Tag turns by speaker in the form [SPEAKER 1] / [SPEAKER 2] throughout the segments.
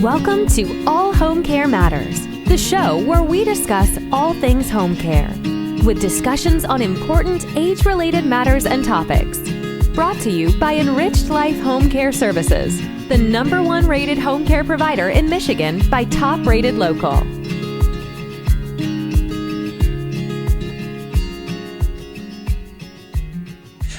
[SPEAKER 1] Welcome to All Home Care Matters, the show where we discuss all things home care, with discussions on important age-related matters and topics. Brought to you by Enriched Life Home Care Services, the #1 rated home care provider in Michigan by Top Rated Local.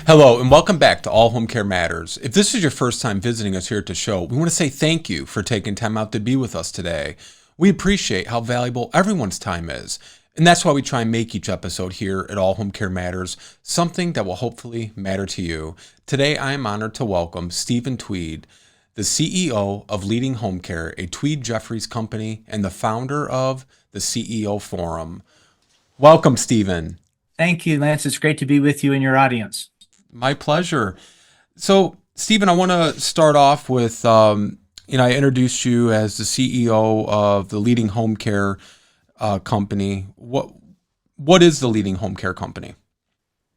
[SPEAKER 2] Hello and welcome back to All Home Care Matters. If this is your first time visiting us here at the show, we want to say thank you for taking time out to be with us today. We appreciate how valuable everyone's time is, and that's why we try and make each episode here at All Home Care Matters something that will hopefully matter to you. Today I am honored to welcome Stephen Tweed, the CEO of Leading Home Care, a Tweed Jeffries company, and the founder of the CEO Forum. Welcome, Stephen.
[SPEAKER 3] Thank you, Lance. It's great to be with you and your audience.
[SPEAKER 2] My pleasure. So, Stephen, I want to start off with, I introduced you as the CEO of the Leading Home Care company. What is the Leading Home Care company?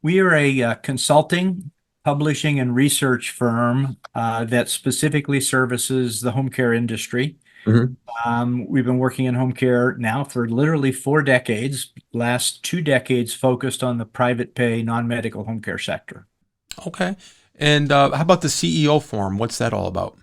[SPEAKER 3] We are a consulting, publishing, and research firm that specifically services the home care industry. Mm-hmm. We've been working in home care now for literally 4 decades, last 2 decades focused on the private pay, non-medical home care sector.
[SPEAKER 2] Okay. And how about the CEO Forum? What's that all about?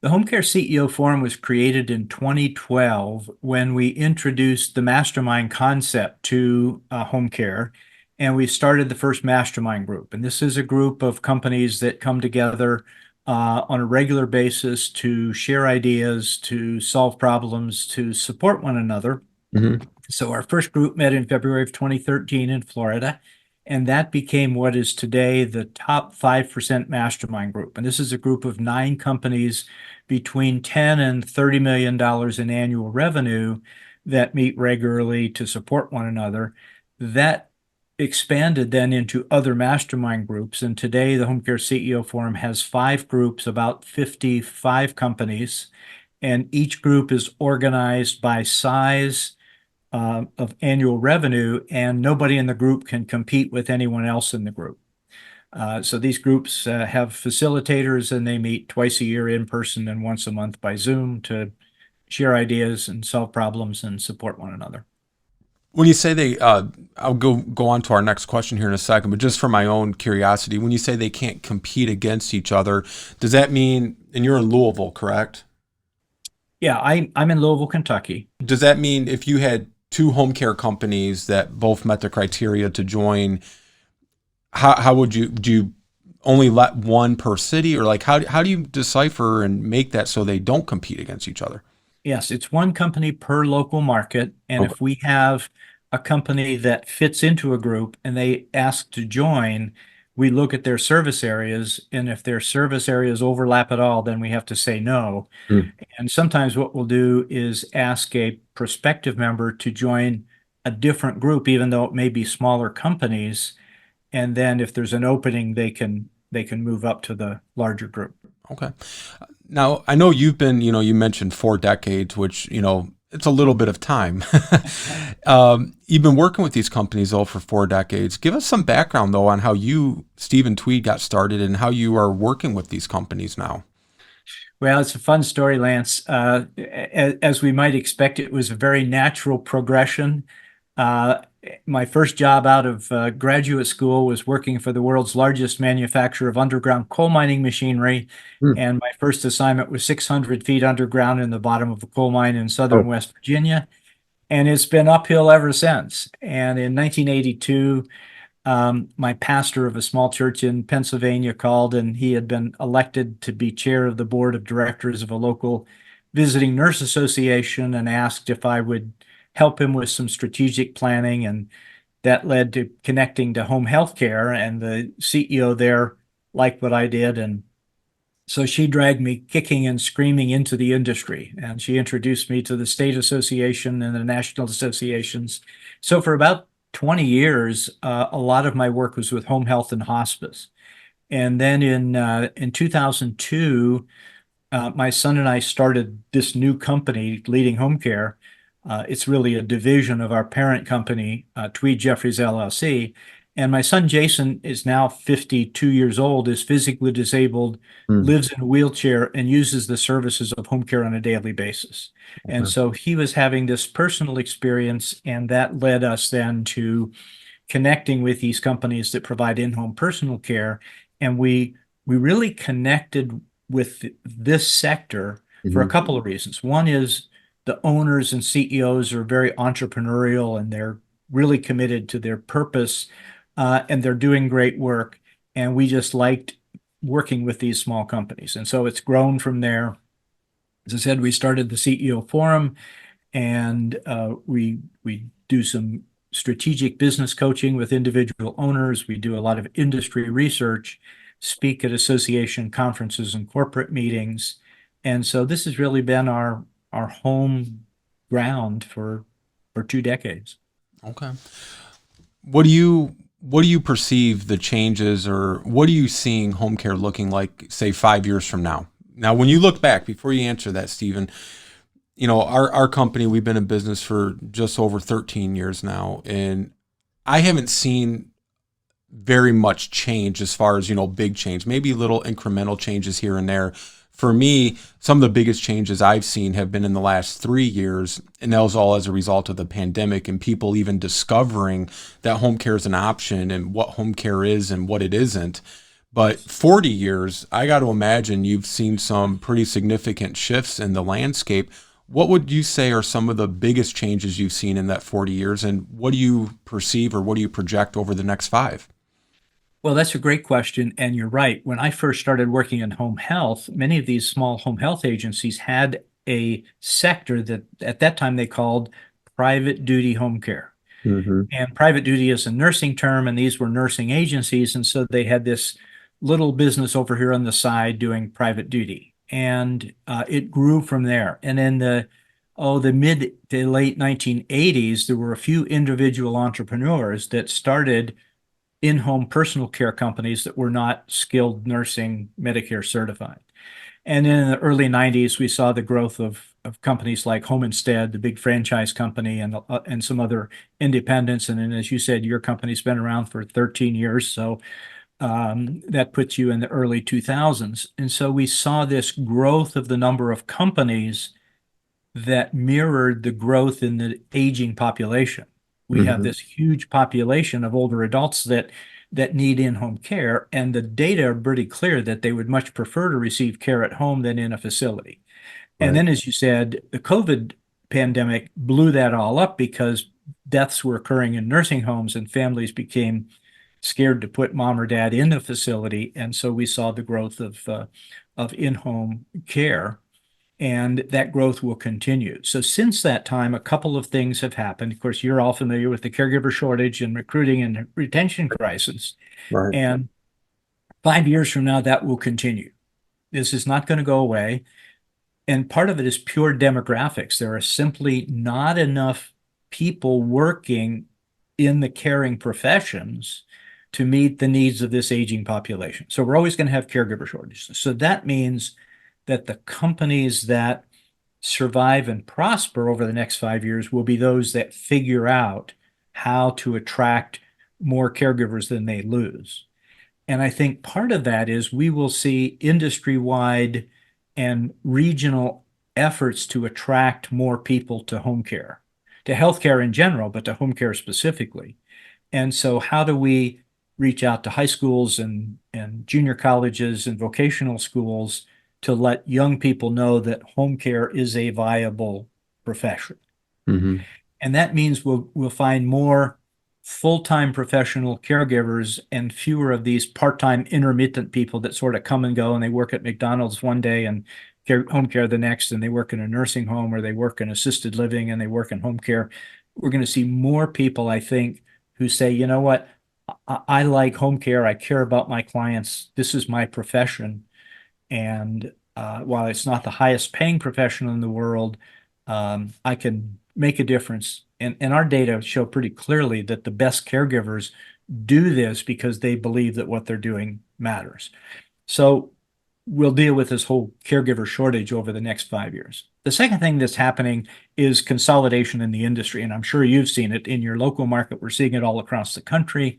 [SPEAKER 3] The Home Care CEO Forum was created in 2012 when we introduced the mastermind concept to home care, and we started the first mastermind group. And this is a group of companies that come together on a regular basis to share ideas, to solve problems, to support one another. Mm-hmm. So our first group met in February of 2013 in Florida. And that became what is today the top 5% mastermind group. And this is a group of 9 companies between $10 and $30 million in annual revenue that meet regularly to support one another. That expanded then into other mastermind groups. And today the Home Care CEO Forum has 5 groups, about 55 companies. And each group is organized by size of annual revenue, and nobody in the group can compete with anyone else in the group. So these groups have facilitators, and they meet twice a year in person and once a month by Zoom to share ideas and solve problems and support one another.
[SPEAKER 2] When you say they, I'll go on to our next question here in a second, but just for my own curiosity, when you say they can't compete against each other, does that mean, and you're in Louisville, correct?
[SPEAKER 3] Yeah, I'm in Louisville, Kentucky.
[SPEAKER 2] Does that mean if you had 2 home care companies that both met the criteria to join, how would do you only let one per city, or like how do you decipher and make that so they don't compete against each other?
[SPEAKER 3] Yes, it's one company per local market, and okay. If we have a company that fits into a group and they ask to join, we look at their service areas, and if their service areas overlap at all, then we have to say no. And sometimes what we'll do is ask a prospective member to join a different group, even though it may be smaller companies. And then if there's an opening, they can move up to the larger group.
[SPEAKER 2] Okay. Now, I know you've been, you mentioned 4 decades, which, it's a little bit of time. You've been working with these companies, though, for 4 decades. Give us some background, though, on how you, Stephen Tweed, got started and how you are working with these companies now.
[SPEAKER 3] Well, it's a fun story, Lance. As we might expect, it was a very natural progression. My first job out of graduate school was working for the world's largest manufacturer of underground coal mining machinery. And my first assignment was 600 feet underground in the bottom of a coal mine in southern West Virginia. And it's been uphill ever since. And in 1982, my pastor of a small church in Pennsylvania called, and he had been elected to be chair of the board of directors of a local visiting nurse association, and asked if I would help him with some strategic planning. And that led to connecting to home health care, and the CEO there liked what I did. And so she dragged me kicking and screaming into the industry, and she introduced me to the state association and the national associations. So for about 20 years, a lot of my work was with home health and hospice. And then in 2002, my son and I started this new company, Leading Home Care. It's really a division of our parent company, Tweed Jeffries LLC. And my son Jason is now 52 years old, is physically disabled,
[SPEAKER 2] Mm.
[SPEAKER 3] lives in a wheelchair, and uses the services of home care on a daily basis. And
[SPEAKER 2] Okay.
[SPEAKER 3] so he was having this personal experience, and that led us then to connecting with these companies that provide in-home personal care. And we really connected with this sector for a
[SPEAKER 2] Mhm.
[SPEAKER 3] couple of reasons. One is the owners and CEOs are very entrepreneurial and they're really committed to their purpose, and they're doing great work. And we just liked working with these small companies. And so it's grown from there. As I said, we started the CEO Forum, and we do some strategic business coaching with individual owners. We do a lot of industry research, speak at association conferences and corporate meetings. And so this has really been our home ground for 2 decades.
[SPEAKER 2] Okay. What do you perceive the changes, or what are you seeing home care looking like, say, 5 years from now? Now, when you look back, before you answer that, Stephen, our company, we've been in business for just over 13 years now, and I haven't seen very much change as far as, big change, maybe little incremental changes here and there. For me, some of the biggest changes I've seen have been in the last 3 years, and that was all as a result of the pandemic and people even discovering that home care is an option and what home care is and what it isn't. But 40 years, I got to imagine you've seen some pretty significant shifts in the landscape. What would you say are some of the biggest changes you've seen in that 40 years, and what do you perceive or what do you project over the next five?
[SPEAKER 3] Well, that's a great question. And you're right. When I first started working in home health, many of these small home health agencies had a sector that at that time they called private duty home care.
[SPEAKER 2] Mm-hmm.
[SPEAKER 3] And private duty is a nursing term, and these were nursing agencies. And so they had this little business over here on the side doing private duty. And it grew from there. And in the mid to late 1980s, there were a few individual entrepreneurs that started in-home personal care companies that were not skilled nursing Medicare certified. And in the early 90s, we saw the growth of companies like Home Instead, the big franchise company, and some other independents. And then, as you said, your company's been around for 13 years, so that puts you in the early 2000s. And so we saw this growth of the number of companies that mirrored the growth in the aging population. We have
[SPEAKER 2] Mm-hmm.
[SPEAKER 3] this huge population of older adults that need in-home care, and the data are pretty clear that they would much prefer to receive care at home than in a facility. And
[SPEAKER 2] Right.
[SPEAKER 3] then, as you said, the COVID pandemic blew that all up because deaths were occurring in nursing homes and families became scared to put mom or dad in a facility. And so we saw the growth of in-home care, and that growth will continue. So since that time, a couple of things have happened. Of course, you're all familiar with the caregiver shortage and recruiting and retention crisis.
[SPEAKER 2] Right.
[SPEAKER 3] And 5 years from now, that will continue. This is not going to go away. And part of it is pure demographics. There are simply not enough people working in the caring professions to meet the needs of this aging population. So we're always going to have caregiver shortages. So that means that the companies that survive and prosper over the next 5 years will be those that figure out how to attract more caregivers than they lose. And I think part of that is we will see industry-wide and regional efforts to attract more people to home care, to healthcare in general, but to home care specifically. And so how do we reach out to high schools and junior colleges and vocational schools to let young people know that home care is a viable profession?
[SPEAKER 2] Mm-hmm.
[SPEAKER 3] And that means we'll find more full-time professional caregivers and fewer of these part-time intermittent people that sort of come and go, and they work at McDonald's one day and home care the next, and they work in a nursing home, or they work in assisted living and they work in home care. We're going to see more people, I think, who say, you know what, I like home care. I care about my clients. This is my profession. And while it's not the highest paying profession in the world, I can make a difference. And our data show pretty clearly that the best caregivers do this because they believe that what they're doing matters. So we'll deal with this whole caregiver shortage over the next 5 years. The second thing that's happening is consolidation in the industry. And I'm sure you've seen it in your local market. We're seeing it all across the country.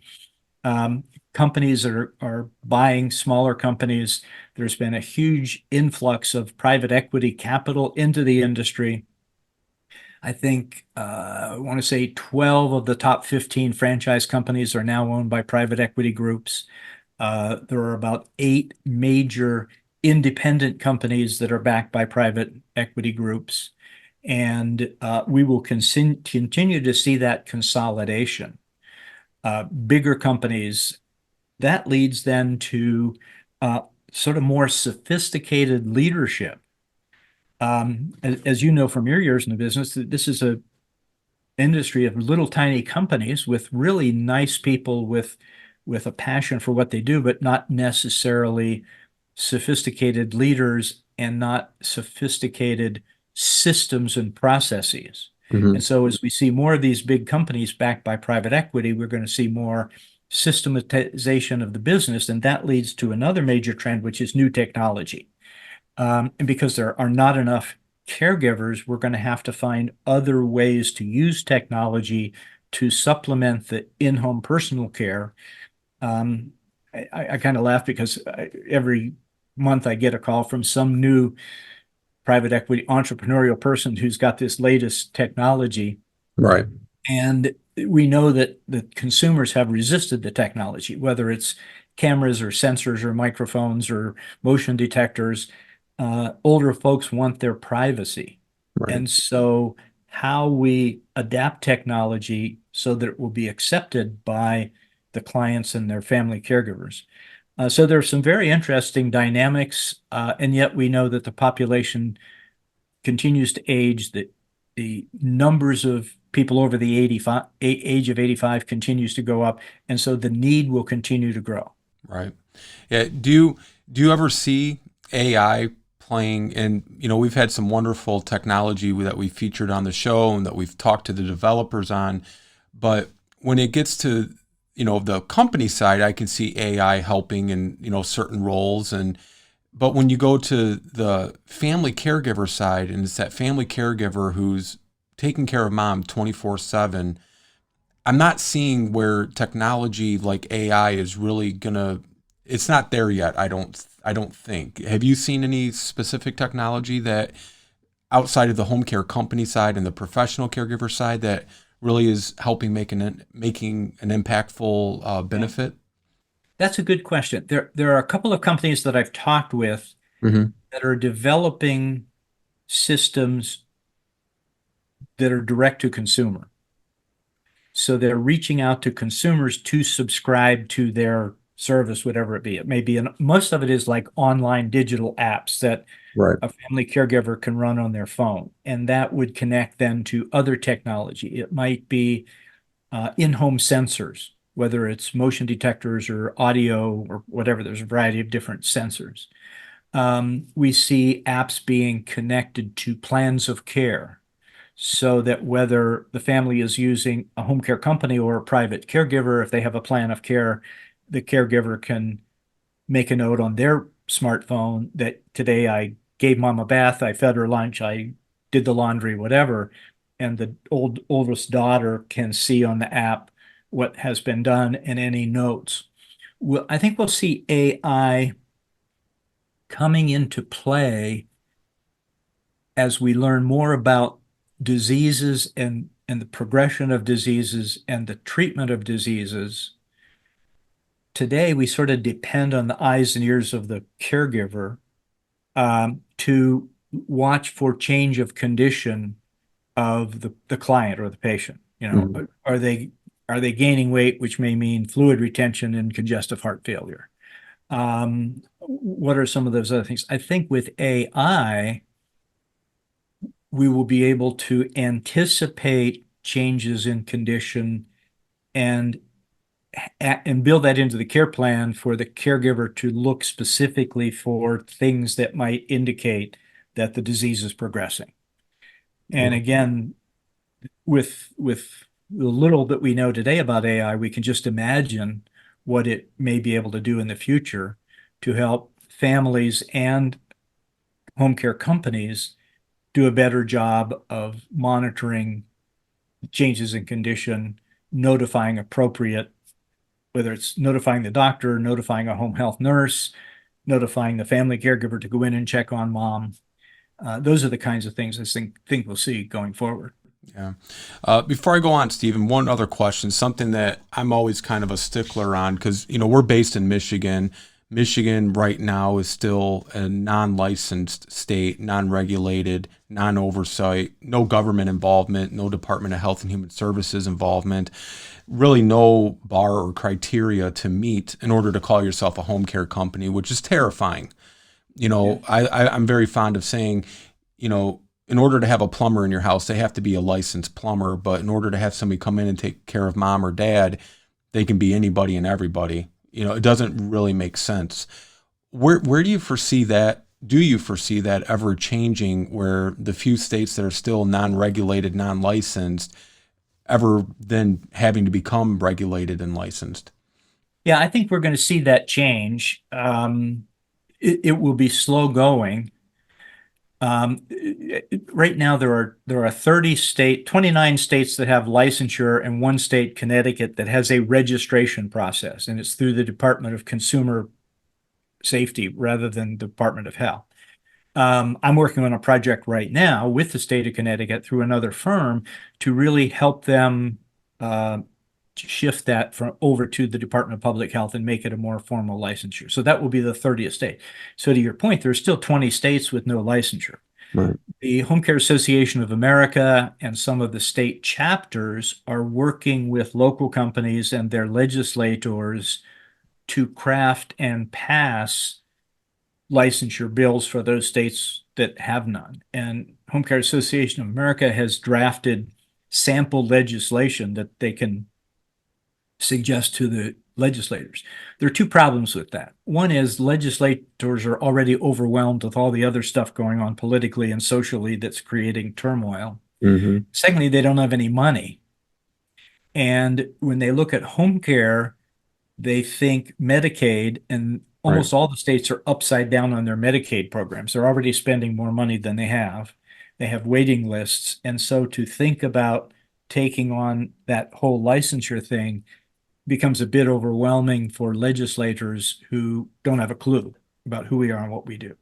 [SPEAKER 3] Companies are buying smaller companies. There's been a huge influx of private equity capital into the industry. I think I want to say 12 of the top 15 franchise companies are now owned by private equity groups. There are about 8 major independent companies that are backed by private equity groups. And we will continue to see that consolidation. Bigger companies, that leads then to sort of more sophisticated leadership. As you know from your years in the business, this is a industry of little tiny companies with really nice people with a passion for what they do, but not necessarily sophisticated leaders and not sophisticated systems and processes.
[SPEAKER 2] Hmm.
[SPEAKER 3] And so as we see more of these big companies backed by private equity, we're going to see more systematization of the business, and that leads to another major trend, which is new technology. And because there are not enough caregivers, we're going to have to find other ways to use technology to supplement the in-home personal care. Um, I kind of laugh because every month I get a call from some new private equity entrepreneurial person who's got this latest technology.
[SPEAKER 2] Right.
[SPEAKER 3] And we know that the consumers have resisted the technology, whether it's cameras or sensors or microphones or motion detectors. Older folks want their privacy.
[SPEAKER 2] Right.
[SPEAKER 3] And so how we adapt technology so that it will be accepted by the clients and their family caregivers. So there are some very interesting dynamics, and yet we know that the population continues to age, that the numbers of people over the age of 85 continues to go up, and so the need will continue to grow.
[SPEAKER 2] Right. Yeah. Do you ever see AI playing? And we've had some wonderful technology that we featured on the show and that we've talked to the developers on. But when it gets to the company side, I can see AI helping in certain roles. But when you go to the family caregiver side, and it's that family caregiver who's taking care of mom 24/7, I'm not seeing where technology like AI is really gonna. It's not there yet. I don't think. Have you seen any specific technology that outside of the home care company side and the professional caregiver side that really is helping making an impactful benefit?
[SPEAKER 3] That's a good question. There are a couple of companies that I've talked with
[SPEAKER 2] Hmm.
[SPEAKER 3] that are developing systems that are direct to consumer. So they're reaching out to consumers to subscribe to their service, whatever it be. It may be, and most of it is like online digital apps that
[SPEAKER 2] Right.
[SPEAKER 3] a family caregiver can run on their phone, and that would connect then to other technology. It might be in-home sensors, whether it's motion detectors or audio or whatever. There's a variety of different sensors. We see apps being connected to plans of care so that whether the family is using a home care company or a private caregiver, if they have a plan of care, the caregiver can make a note on their smartphone that today I gave mom a bath, I fed her lunch, I did the laundry, whatever. And the oldest daughter can see on the app what has been done and any notes. I think we'll see AI coming into play as we learn more about diseases and the progression of diseases and the treatment of diseases. Today, we sort of depend on the eyes and ears of the caregiver to watch for change of condition of the client or the patient.
[SPEAKER 2] Mhm.
[SPEAKER 3] Are they gaining weight, which may mean fluid retention and congestive heart failure? What are some of those other things? I think with AI, we will be able to anticipate changes in condition and and build that into the care plan for the caregiver to look specifically for things that might indicate that the disease is progressing. And again, with the little that we know today about AI, we can just imagine what it may be able to do in the future to help families and home care companies do a better job of monitoring changes in condition, notifying appropriate whether it's notifying the doctor, notifying a home health nurse, notifying the family caregiver to go in and check on mom. Those are the kinds of things I think we'll see going forward.
[SPEAKER 2] Yeah. Before I go on, Stephen, one other question, something that I'm always kind of a stickler on, because, we're based in Michigan. Michigan right now is still a non-licensed state, non-regulated, non-oversight, no government involvement, no Department of Health and Human Services involvement, really no bar or criteria to meet in order to call yourself a home care company, which is terrifying. I'm very fond of saying, in order to have a plumber in your house, they have to be a licensed plumber. But in order to have somebody come in and take care of mom or dad, they can be anybody and everybody. It doesn't really make sense. Where do you foresee that? Do you foresee that ever changing, where the few states that are still non-regulated, non-licensed, ever then having to become regulated and licensed?
[SPEAKER 3] Yeah, I think we're going to see that change. It will be slow going. Right now there are 29 states that have licensure, and one state, Connecticut, that has a registration process, and it's through the Department of Consumer Safety rather than the Department of Health. I'm working on a project right now with the state of Connecticut through another firm to really help them shift that over to the Department of Public Health and make it a more formal licensure. So that will be the 30th state. So to your point, there's still 20 states with no licensure.
[SPEAKER 2] Right.
[SPEAKER 3] The Home Care Association of America and some of the state chapters are working with local companies and their legislators to craft and pass licensure bills for those states that have none. And Home Care Association of America has drafted sample legislation that they can suggest to the legislators. There are two problems with that. One is legislators are already overwhelmed with all the other stuff going on politically and socially that's creating turmoil.
[SPEAKER 2] Mm-hmm.
[SPEAKER 3] Secondly, they don't have any money. And when they look at home care, they think Medicaid, and almost all the states are upside down on their Medicaid programs. They're already spending more money than they have. They have waiting lists. And so to think about taking on that whole licensure thing becomes a bit overwhelming for legislators who don't have a clue about who we are and what we do.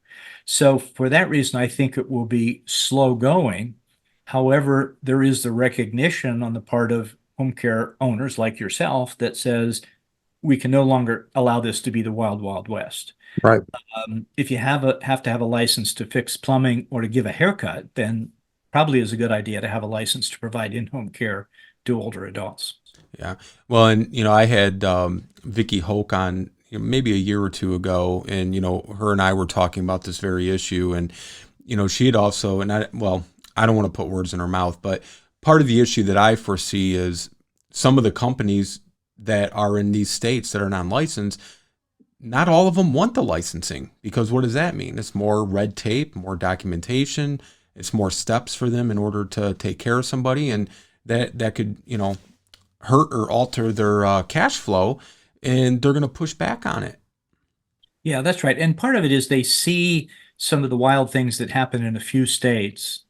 [SPEAKER 3] So for that reason, I think it will be slow going. However, there is the recognition on the part of home care owners like yourself that says we can no longer allow this to be the wild, wild west.
[SPEAKER 2] Right.
[SPEAKER 3] If you have to have a license to fix plumbing or to give a haircut, then probably is a good idea to have a license to provide in-home care to older adults.
[SPEAKER 2] Yeah. Well, and, I had Vicki Hoke on maybe a year or two ago, and, her and I were talking about this very issue. And, she had also, and I don't want to put words in her mouth, but part of the issue that I foresee is some of the companies that are in these states that are non-licensed, not all of them want the licensing, because what does that mean? It's more red tape, more documentation. It's more steps for them in order to take care of somebody. And that could, hurt or alter their cash flow, and they're going to push back on it.
[SPEAKER 3] Yeah, that's right. And part of it is they see some of the wild things that happen in a few states,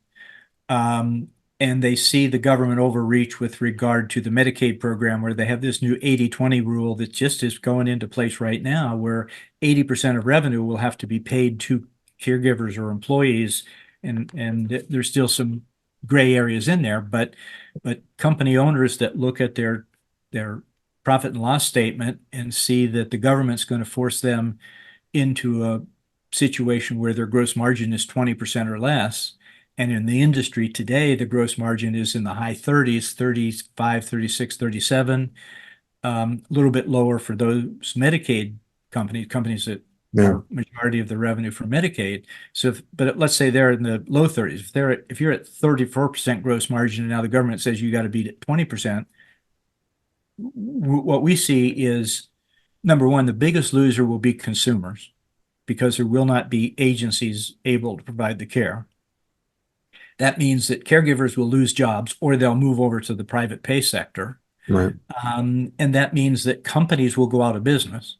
[SPEAKER 3] and they see the government overreach with regard to the Medicaid program, where they have this new 80-20 rule that just is going into place right now, where 80% of revenue will have to be paid to caregivers or employees, and there's still some gray areas in there, but company owners that look at their profit and loss statement and see that the government's going to force them into a situation where their gross margin is 20% or less. And in the industry today, the gross margin is in the high 30s, 35, 36, 37, a little bit lower for those Medicaid companies that are majority of the revenue from Medicaid. So, but let's say they're in the low 30s. If you're at 34% gross margin, and now the government says you got to beat it 20%, what we see is, number one, the biggest loser will be consumers, because there will not be agencies able to provide the care. That means that caregivers will lose jobs, or they'll move over to the private pay sector.
[SPEAKER 2] Right.
[SPEAKER 3] And that means that companies will go out of business.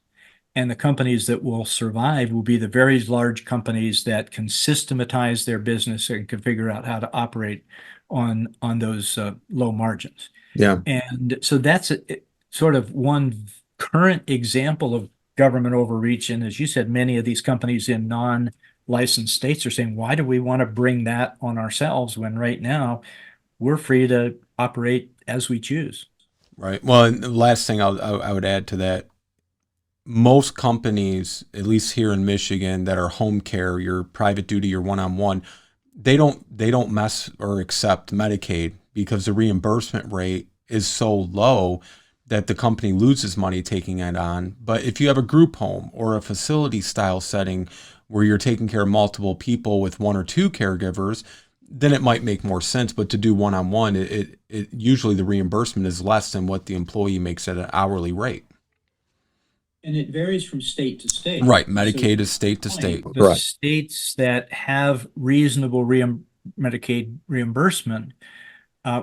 [SPEAKER 3] And the companies that will survive will be the very large companies that can systematize their business and can figure out how to operate on those low margins.
[SPEAKER 2] Yeah.
[SPEAKER 3] And so that's sort of one current example of government overreach. And as you said, many of these companies in non-licensed states are saying, why do we want to bring that on ourselves when right now we're free to operate as we choose?
[SPEAKER 2] Right. Well, and the last thing I would add to that, most companies, at least here in Michigan, that are home care, your private duty, your one-on-one, they don't mess or accept Medicaid because the reimbursement rate is so low that the company loses money taking it on. But if you have a group home or a facility style setting where you're taking care of multiple people with one or two caregivers, then it might make more sense. But to do one-on-one, it usually the reimbursement is less than what the employee makes at an hourly rate.
[SPEAKER 3] And it varies from state to state.
[SPEAKER 2] Right. Medicaid is state to state.
[SPEAKER 3] The
[SPEAKER 4] Right.
[SPEAKER 3] states that have reasonable Medicaid reimbursement,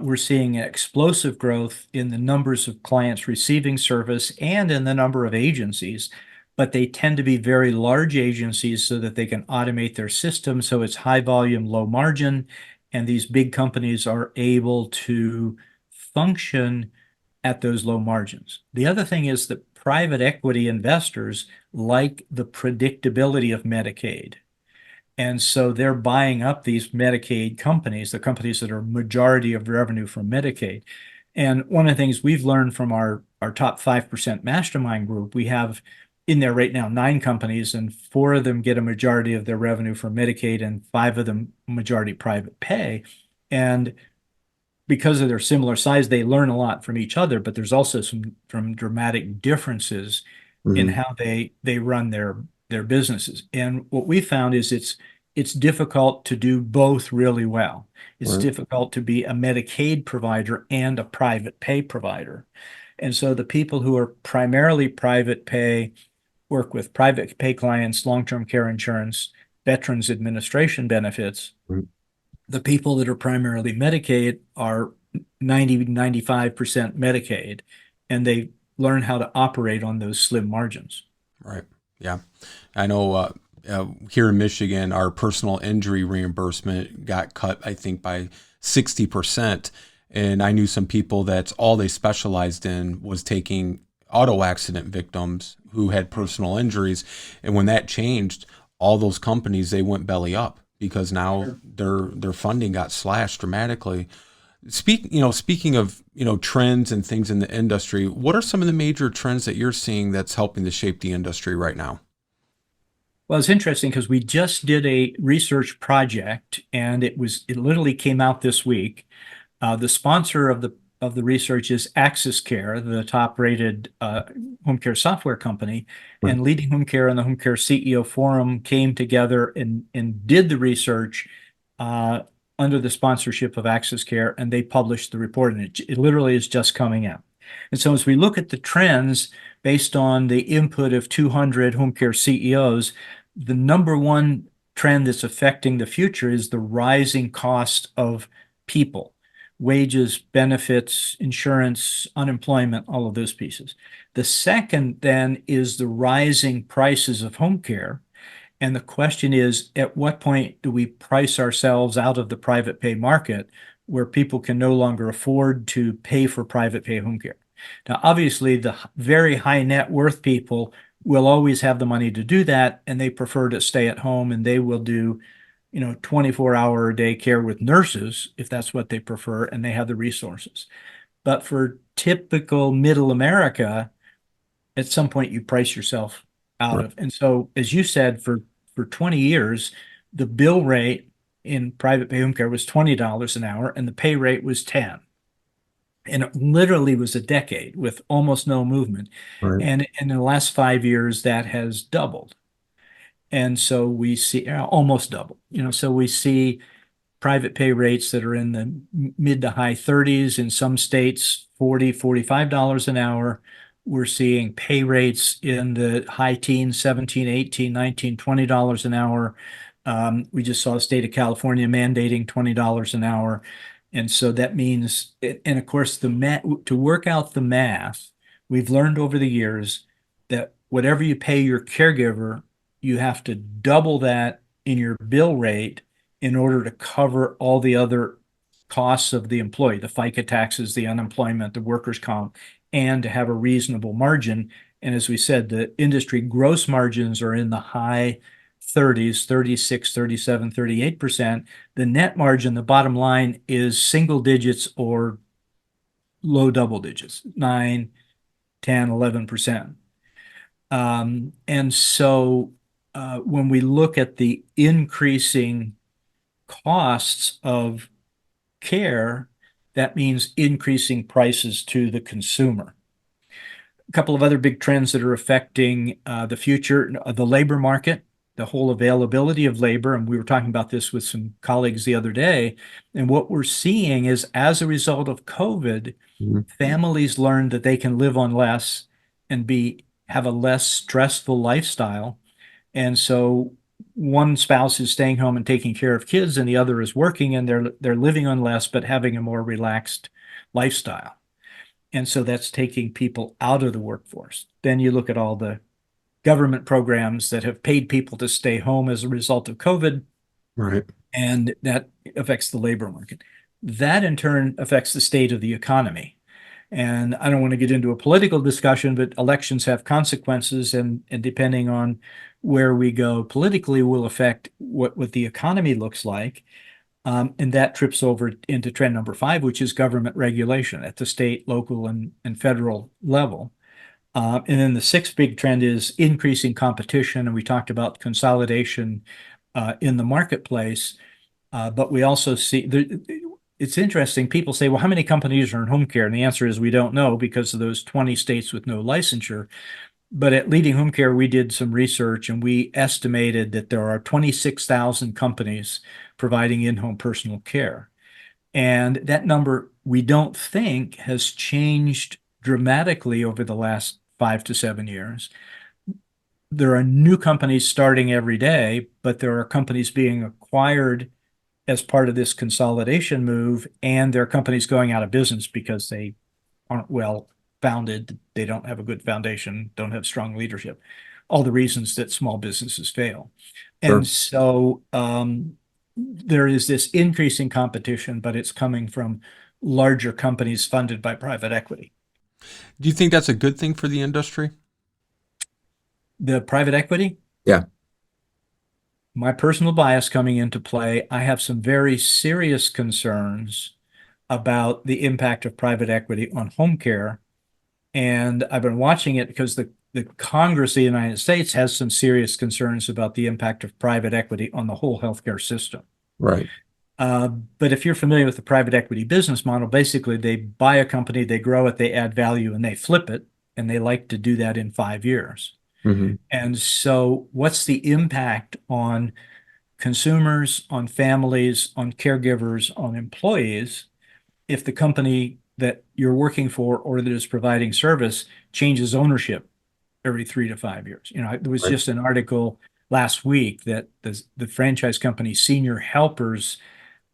[SPEAKER 3] we're seeing explosive growth in the numbers of clients receiving service and in the number of agencies, but they tend to be very large agencies so that they can automate their system. So it's high volume, low margin, and these big companies are able to function at those low margins. The other thing is that private equity investors like the predictability of Medicaid. And so they're buying up these Medicaid companies, the companies that are majority of revenue from Medicaid. And one of the things we've learned from our top 5% mastermind group, we have in there right now 9 companies, and 4 of them get a majority of their revenue from Medicaid, and 5 of them majority private pay. And because of their similar size, they learn a lot from each other, but there's also some dramatic differences in how they run their businesses. And what we found is it's difficult to do both really well. It's
[SPEAKER 4] Right.
[SPEAKER 3] difficult to be a Medicaid provider and a private pay provider. And so the people who are primarily private pay work with private pay clients, long-term care insurance, Veterans Administration benefits.
[SPEAKER 4] Mhm.
[SPEAKER 3] The people that are primarily Medicaid are 95% Medicaid, and they learn how to operate on those slim margins.
[SPEAKER 2] Right. Yeah. I know here in Michigan, our personal injury reimbursement got cut, I think, by 60%. And I knew some people that's all they specialized in was taking auto accident victims who had personal injuries. And when that changed, all those companies, they went belly up because now their funding got slashed dramatically. Speaking of, trends and things in the industry, what are some of the major trends that you're seeing that's helping to shape the industry right now?
[SPEAKER 3] Well, it's interesting because we just did a research project, and it literally came out this week. The sponsor of the research is Axis Care, the top-rated home care software company,
[SPEAKER 4] Right.
[SPEAKER 3] and Leading Home Care and the Home Care CEO Forum came together and did the research under the sponsorship of Axis Care, and they published the report, and it literally is just coming out. And so as we look at the trends based on the input of 200 home care CEOs, the number one trend that's affecting the future is the rising cost of people, wages, benefits, insurance, unemployment, all of those pieces. The second then is the rising prices of home care. And the question is, at what point do we price ourselves out of the private pay market where people can no longer afford to pay for private pay home care? Now, obviously, the very high net worth people will always have the money to do that, and they prefer to stay at home, and they will do 24-hour a day care with nurses if that's what they prefer, and they have the resources. But for typical middle America, at some point you price yourself out
[SPEAKER 4] Right.
[SPEAKER 3] of. And so, as you said, for 20 years, the bill rate in private pay home care was $20 an hour, and the pay rate was 10. And it literally was a decade with almost no movement.
[SPEAKER 4] Right.
[SPEAKER 3] And in the last 5 years, that has doubled. And so we see almost double, so we see private pay rates that are in the mid to high 30s, in some states, $45 an hour. We're seeing pay rates in the high teens, 17, 18, 19, $20 an hour. We just saw the state of California mandating $20 an hour. And so that means, and of course, to work out the math, we've learned over the years that whatever you pay your caregiver, you have to double that in your bill rate in order to cover all the other costs of the employee, the FICA taxes, the unemployment, the workers' comp, and to have a reasonable margin. And as we said, the industry gross margins are in the high 30s, 36, 37, 38%. The net margin, the bottom line, is single digits or low double digits, 9, 10, 11%. And so when we look at the increasing costs of care, that means increasing prices to the consumer. A couple of other big trends that are affecting the future, the labor market, the whole availability of labor. And we were talking about this with some colleagues the other day. And what we're seeing is, as a result of COVID, families learned that they can live on less and have a less stressful lifestyle. And so one spouse is staying home and taking care of kids, and the other is working, and they're living on less but having a more relaxed lifestyle. And so that's taking people out of the workforce. Then you look at all the government programs that have paid people to stay home as a result of COVID.
[SPEAKER 2] Right.
[SPEAKER 3] And that affects the labor market. That in turn affects the state of the economy. And I don't want to get into a political discussion, but elections have consequences, and depending on where we go politically will affect what the economy looks like. And that trips over into trend number 5, which is government regulation at the state, local, and federal level. And then the 6th big trend is increasing competition. And we talked about consolidation in the marketplace. But we also see, it's interesting, people say, well, how many companies are in home care? And the answer is we don't know, because of those 20 states with no licensure. But at Leading Home Care, we did some research, and we estimated that there are 26,000 companies providing in-home personal care. And that number, we don't think, has changed dramatically over the last 5 to 7 years. There are new companies starting every day, but there are companies being acquired as part of this consolidation move, and there are companies going out of business because they aren't well founded, they don't have a good foundation, don't have strong leadership, all the reasons that small businesses fail.
[SPEAKER 2] Sure.
[SPEAKER 3] And so there is this increasing competition, but it's coming from larger companies funded by private equity.
[SPEAKER 2] Do you think that's a good thing for the industry?
[SPEAKER 3] The private equity?
[SPEAKER 2] Yeah.
[SPEAKER 3] My personal bias coming into play, I have some very serious concerns about the impact of private equity on home care. And I've been watching it because the Congress of the United States has some serious concerns about the impact of private equity on the whole healthcare system.
[SPEAKER 2] Right.
[SPEAKER 3] But if you're familiar with the private equity business model, basically they buy a company, they grow it, they add value, and they flip it. And they like to do that in 5 years.
[SPEAKER 2] Mm-hmm.
[SPEAKER 3] And so what's the impact on consumers, on families, on caregivers, on employees, if the company that you're working for or that is providing service changes ownership every 3 to 5 years? You know, there was just an article last week that the franchise company Senior Helpers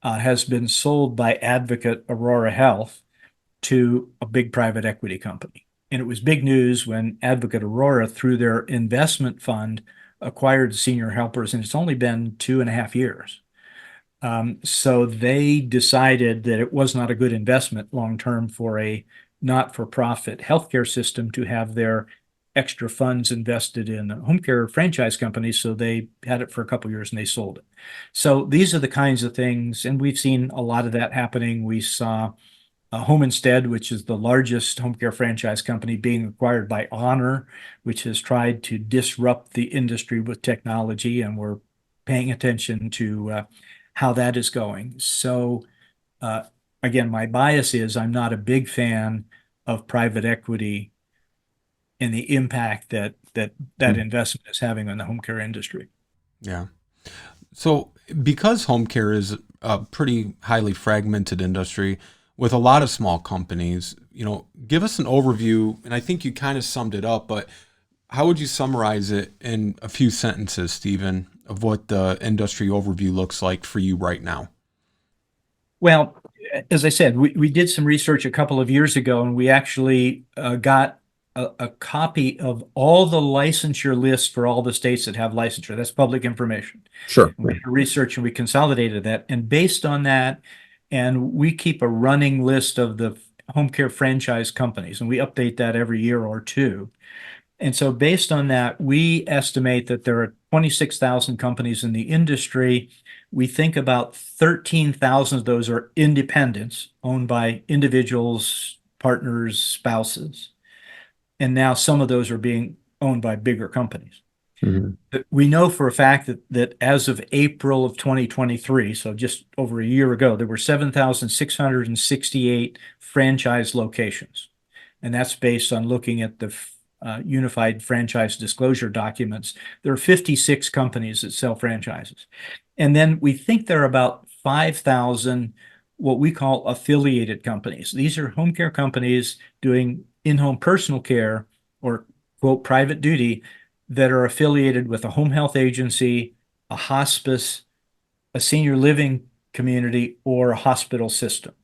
[SPEAKER 3] has been sold by Advocate Aurora Health to a big private equity company. And it was big news when Advocate Aurora, through their investment fund, acquired Senior Helpers, and it's only been 2.5 years. So they decided that it was not a good investment long-term for a not-for-profit healthcare system to have their extra funds invested in home care franchise companies. So they had it for a couple of years and they sold it. So these are the kinds of things, and we've seen a lot of that happening. We saw Home Instead, which is the largest home care franchise company, being acquired by Honor, which has tried to disrupt the industry with technology, and we're paying attention to how that is going. So again, my bias is I'm not a big fan of private equity and the impact that investment is having on the home care industry.
[SPEAKER 2] Yeah. So because home care is a pretty highly fragmented industry with a lot of small companies, you know, give us an overview, and I think you kind of summed it up, but how would you summarize it in a few sentences, Stephen, of what the industry overview looks like for you right now?
[SPEAKER 3] Well, as I said, we did some research a couple of years ago, and we actually got a copy of all the licensure lists for all the states that have licensure. That's public information.
[SPEAKER 2] Sure.
[SPEAKER 3] We did research and we consolidated that. And based on that, And we keep a running list of the home care franchise companies, and we update that every year or two. And so based on that, we estimate that there are 26,000 companies in the industry. We think about 13,000 of those are independents owned by individuals, partners, spouses. And now some of those are being owned by bigger companies.
[SPEAKER 2] Mhm.
[SPEAKER 3] We know for a fact that as of April of 2023, so just over a year ago, there were 7,668 franchise locations. And that's based on looking at the Unified Franchise Disclosure documents. There are 56 companies that sell franchises. And then we think there are about 5,000 what we call affiliated companies. These are home care companies doing in-home personal care or quote private duty that are affiliated with a home health agency, a hospice, a senior living community, or a hospital system.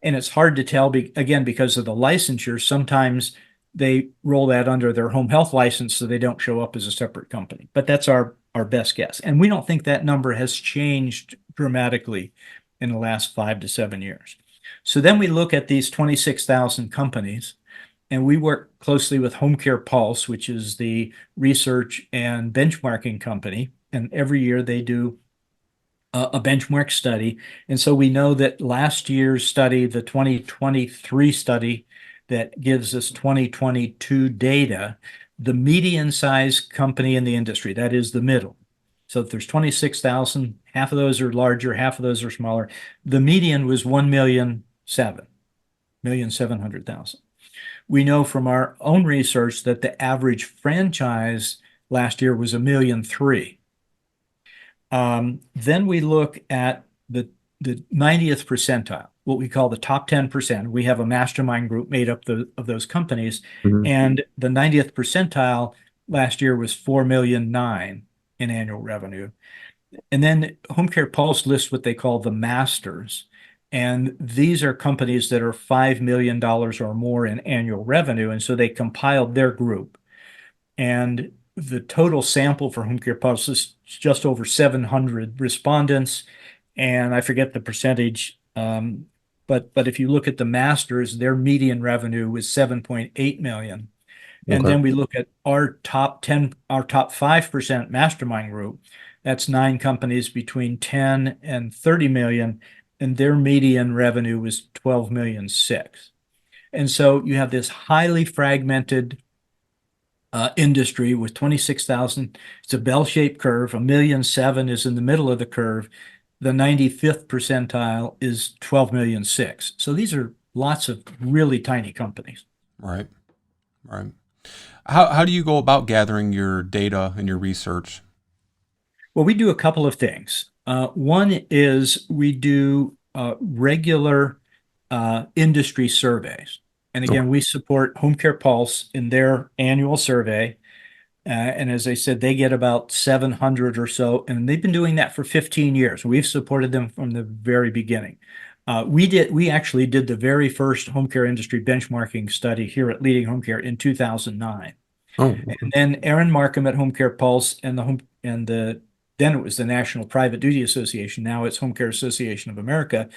[SPEAKER 3] And it's hard to tell, again, because of the licensure. Sometimes they roll that under their home health license so they don't show up as a separate company. But that's our best guess. And we don't think that number has changed dramatically in the last 5 to 7 years. So then we look at these 26,000 companies, and we work closely with Home Care Pulse, which is the research and benchmarking company. And every year they do a benchmark study. And so we know that last year's study, the 2023 study that gives us 2022 data, the median size company in the industry, that is the middle. So if there's 26,000, half of those are larger, half of those are smaller. The median was 1,700,000. We know from our own research that the average franchise last year was 1,300,000. Then we look at the 90th percentile, what we call the top 10%. We have a mastermind group made up of those companies.
[SPEAKER 2] Mhm.
[SPEAKER 3] And the 90th percentile last year was 4,900,000 in annual revenue. And then Home Care Pulse lists what they call the masters. And these are companies that are $5 million or more in annual revenue. And so they compiled their group. And the total sample for Home Care Pulse is just over 700 respondents. And I forget the percentage. But if you look at the masters, their median revenue was 7.8 million. And
[SPEAKER 2] Okay.
[SPEAKER 3] then we look at our top 5% mastermind group. That's 9 companies between 10 and 30 million, and their median revenue was 12.6 million. And so you have this highly fragmented industry with 26,000. It's a bell-shaped curve. 1,700,000 is in the middle of the curve. The 95th percentile is 12.6 million. So these are lots of really tiny companies.
[SPEAKER 2] Right. Right. How do you go about gathering your data and your research?
[SPEAKER 3] Well, we do a couple of things. One is we do regular industry surveys. And again, we support Home Care Pulse in their annual survey. And as I said, they get about 700 or so, and they've been doing that for 15 years. We've supported them from the very beginning. We actually did the very first home care industry benchmarking study here at Leading Home Care in 2009.
[SPEAKER 2] Oh,
[SPEAKER 3] And then Aaron Markham at Home Care Pulse and then it was the National Private Duty Association, now it's Home Care Association of America,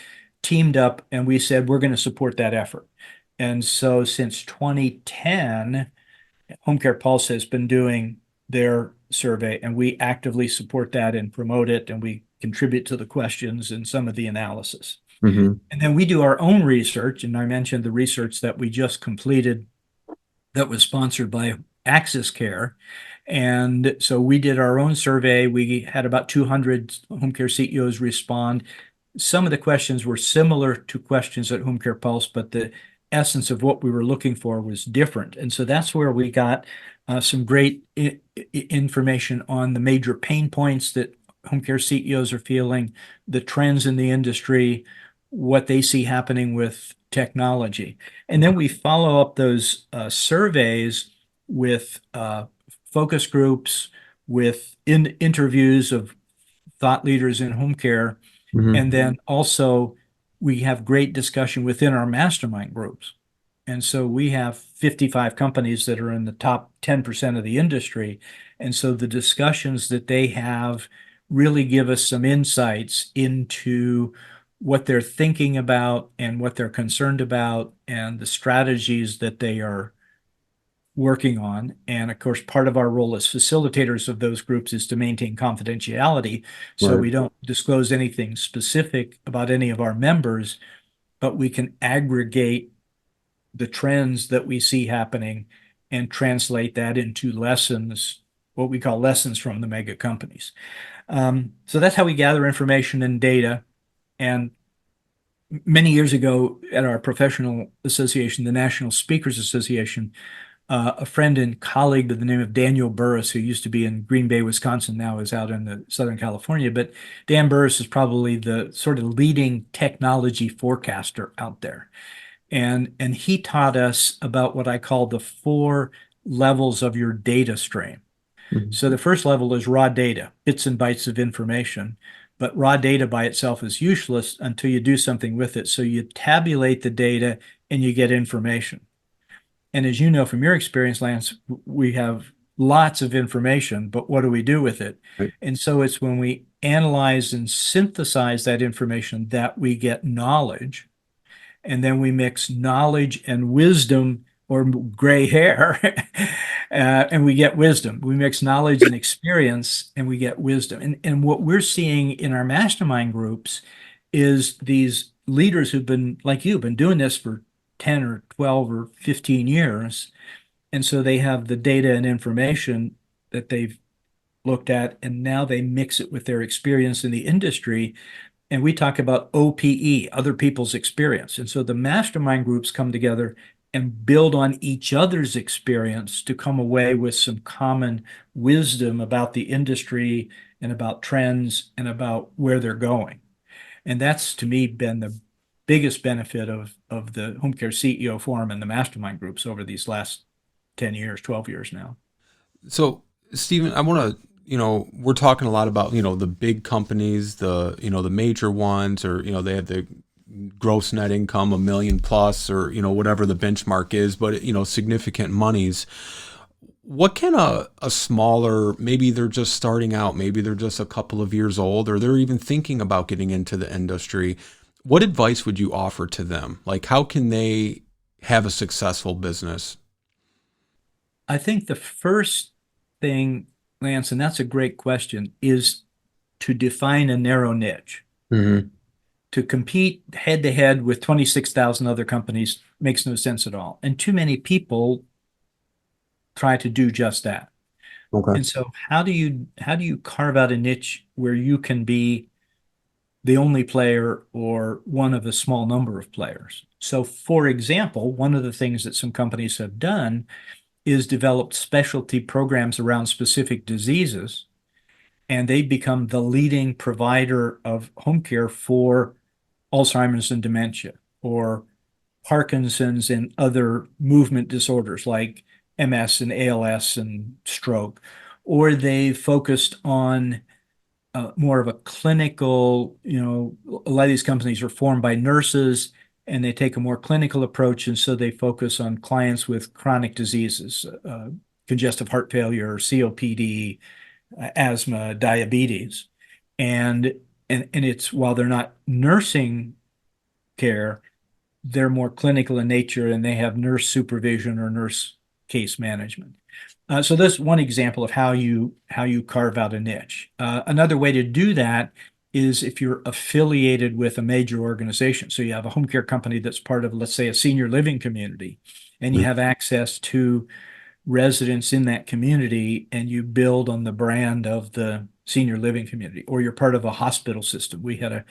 [SPEAKER 3] teamed up, and we said we're going to support that effort. And so since 2010, Home Care Pulse has been doing their survey, and we actively support that and promote it, and we contribute to the questions and some of the analysis.
[SPEAKER 2] mm-hmm.
[SPEAKER 3] And then we do our own research, and I mentioned the research that we just completed that was sponsored by Access Care. And so we did our own survey. We had about 200 home care CEOs respond. Some of the questions were similar to questions at Home Care Pulse, but the essence of what we were looking for was different. And so that's where we got some great information on the major pain points that home care CEOs are feeling, the trends in the industry, what they see happening with technology. And then we follow up those surveys with focus groups, with interviews of thought leaders in home care.
[SPEAKER 2] Mm-hmm.
[SPEAKER 3] And then also we have great discussion within our mastermind groups. And so we have 55 companies that are in the top 10% of the industry. And so the discussions that they have really give us some insights into what they're thinking about and what they're concerned about and the strategies that they are working on. And of course, part of our role as facilitators of those groups is to maintain confidentiality. So we don't disclose anything specific about any of our members, but we can aggregate the trends that we see happening and translate that into lessons, what we call lessons from the mega companies. So that's how we gather information and data. And many years ago at our professional association, the National Speakers Association, a friend and colleague by the name of Daniel Burris, who used to be in Green Bay, Wisconsin, now is out in the Southern California. But Dan Burris is probably the sort of leading technology forecaster out there. And he taught us about what I call the 4 levels of your data stream. So the first level is raw data, bits and bytes of information. But raw data by itself is useless until you do something with it. So you tabulate the data and you get information. And as you know from your experience, Lance, we have lots of information, but what do we do with it?
[SPEAKER 2] Right.
[SPEAKER 3] And so it's when we analyze and synthesize that information that we get knowledge. And then we mix knowledge and wisdom or gray hair, and we get wisdom. We mix knowledge and experience, and we get wisdom. And what we're seeing in our mastermind groups is these leaders who've been, like you, been doing this for 10 or 12 or 15 years. And so they have the data and information that they've looked at, and now they mix it with their experience in the industry. And we talk about OPE, other people's experience. And so the mastermind groups come together and build on each other's experience to come away with some common wisdom about the industry and about trends and about where they're going. And that's, to me, been the biggest benefit of the Home Care CEO Forum and the mastermind groups over these last 10 years, 12 years now.
[SPEAKER 2] So, Stephen, I want to, we're talking a lot about, the big companies, the major ones, or, they have the gross net income, $1 million plus, or, whatever the benchmark is, but, significant monies. What can a smaller, maybe they're just starting out, maybe they're just a couple of years old, or they're even thinking about getting into the industry. What advice would you offer to them? Like, how can they have a successful business?
[SPEAKER 3] I think the first thing, Lance, and that's a great question, is to define a narrow niche.
[SPEAKER 2] Mm-hmm.
[SPEAKER 3] To compete head to head with 26,000 other companies makes no sense at all. And too many people try to do just that.
[SPEAKER 2] Okay.
[SPEAKER 3] And so how do you carve out a niche where you can be the only player or one of a small number of players? So, for example, one of the things that some companies have done is developed specialty programs around specific diseases, and they become the leading provider of home care for Alzheimer's and dementia, or Parkinson's and other movement disorders like MS and ALS and stroke. Or they focused on more of a clinical, a lot of these companies are formed by nurses and they take a more clinical approach. And so they focus on clients with chronic diseases, congestive heart failure, COPD, asthma, diabetes. And it's, while they're not nursing care, they're more clinical in nature and they have nurse supervision or nurse case management. So that's one example of how you carve out a niche. Another way to do that is if you're affiliated with a major organization. So you have a home care company that's part of, let's say, a senior living community, and you have access to residents in that community, and you build on the brand of the senior living community. Or you're part of a hospital system. We had a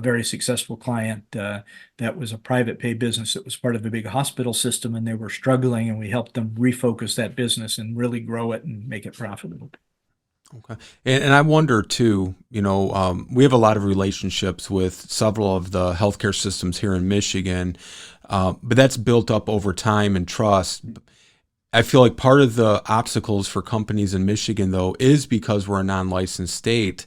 [SPEAKER 3] very successful client that was a private pay business that was part of a big hospital system, and they were struggling, and we helped them refocus that business and really grow it and make it profitable.
[SPEAKER 2] Okay. And I wonder too, we have a lot of relationships with several of the healthcare systems here in Michigan, but that's built up over time and trust. I feel like part of the obstacles for companies in Michigan, though, is because we're a non-licensed state.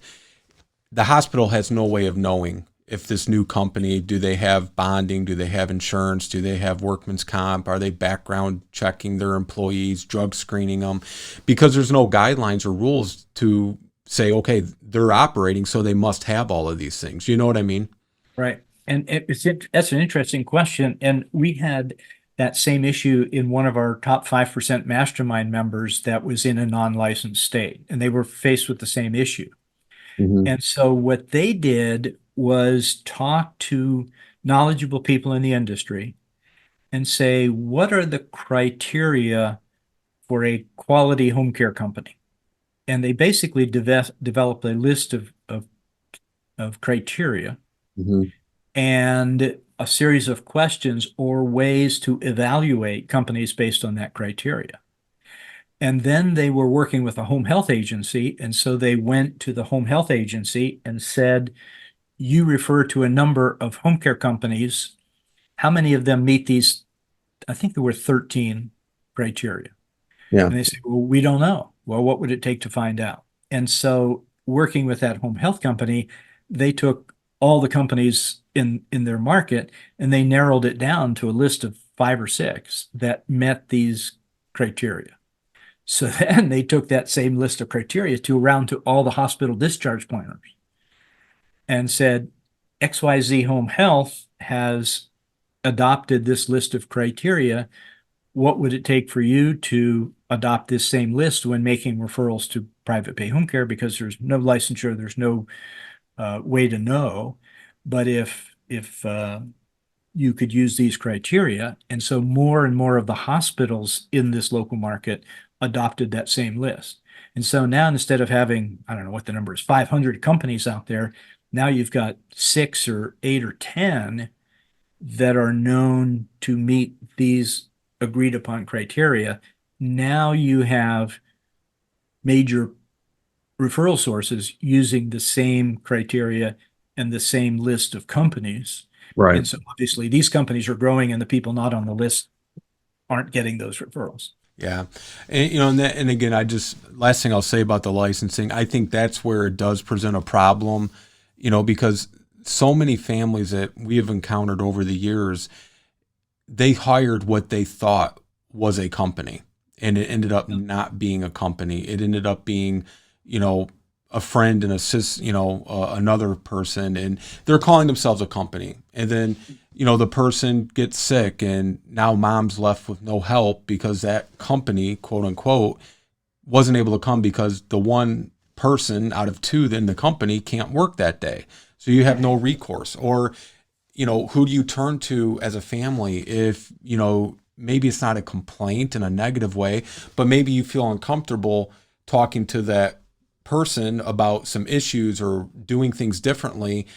[SPEAKER 2] The hospital has no way of knowing if this new company, do they have bonding? Do they have insurance? Do they have workman's comp? Are they background checking their employees, drug screening them? Because there's no guidelines or rules to say, okay, they're operating, so they must have all of these things. You know what I mean?
[SPEAKER 3] Right. And that's an interesting question. And we had that same issue in one of our top 5% mastermind members that was in a non-licensed state, and they were faced with the same issue.
[SPEAKER 4] Mhm.
[SPEAKER 3] And so what they did was talk to knowledgeable people in the industry and say, what are the criteria for a quality home care company? And they basically developed a list of criteria
[SPEAKER 4] Mhm.
[SPEAKER 3] and a series of questions or ways to evaluate companies based on that criteria. And then they were working with a home health agency. And so they went to the home health agency and said, you refer to a number of home care companies. How many of them meet these? I think there were 13 criteria.
[SPEAKER 4] Yeah.
[SPEAKER 3] And they said, well, we don't know. Well, what would it take to find out? And so working with that home health company, they took all the companies in their market and they narrowed it down to a list of 5 or 6 that met these criteria. So then they took that same list of criteria to around to all the hospital discharge planners and said, XYZ Home Health has adopted this list of criteria. What would it take for you to adopt this same list when making referrals to private pay home care? Because there's no licensure, there's no way to know. But if you could use these criteria, and so more and more of the hospitals in this local market adopted that same list. And so now instead of having, I don't know what the number is, 500 companies out there, now you've got 6 or 8 or 10 that are known to meet these agreed upon criteria. Now you have major referral sources using the same criteria and the same list of companies.
[SPEAKER 4] Right.
[SPEAKER 3] And so obviously these companies are growing and the people not on the list aren't getting those referrals.
[SPEAKER 2] Yeah. And, and again, last thing I'll say about the licensing, I think that's where it does present a problem, because so many families that we have encountered over the years, they hired what they thought was a company, and it ended up not being a company. It ended up being, a friend and another person, and they're calling themselves a company. And then, the person gets sick, and now mom's left with no help because that company, quote unquote, wasn't able to come because the one person out of 2 in the company can't work that day. So you have no recourse. Or, who do you turn to as a family if, maybe it's not a complaint in a negative way, but maybe you feel uncomfortable talking to that person about some issues or doing things differently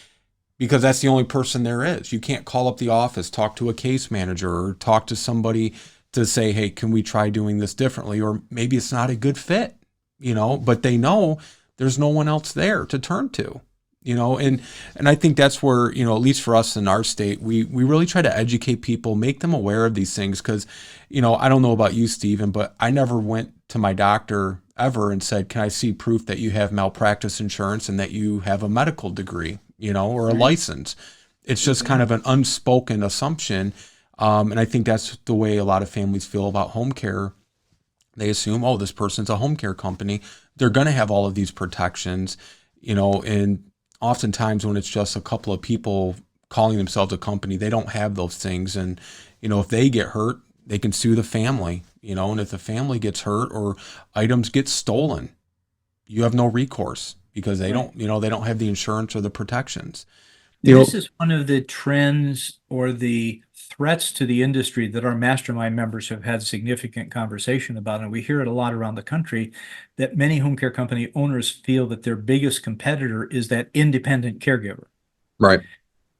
[SPEAKER 2] because that's the only person there is. You can't call up the office, talk to a case manager, or talk to somebody to say, hey, can we try doing this differently? Or maybe it's not a good fit, but they know there's no one else there to turn to. And I think that's where, at least for us in our state, we really try to educate people, make them aware of these things. Because, I don't know about you, Stephen, but I never went to my doctor ever and said, can I see proof that you have malpractice insurance and that you have a medical degree, or a license? It's just kind of an unspoken assumption. And I think that's the way a lot of families feel about home care. They assume, oh, this person's a home care company. They're going to have all of these protections, and oftentimes when it's just a couple of people calling themselves a company, they don't have those things. And, if they get hurt, they can sue the family, and if the family gets hurt or items get stolen, you have no recourse because they don't have the insurance or the protections.
[SPEAKER 3] This is one of the trends or the threats to the industry that our mastermind members have had significant conversation about. And we hear it a lot around the country that many home care company owners feel that their biggest competitor is that independent caregiver.
[SPEAKER 4] Right.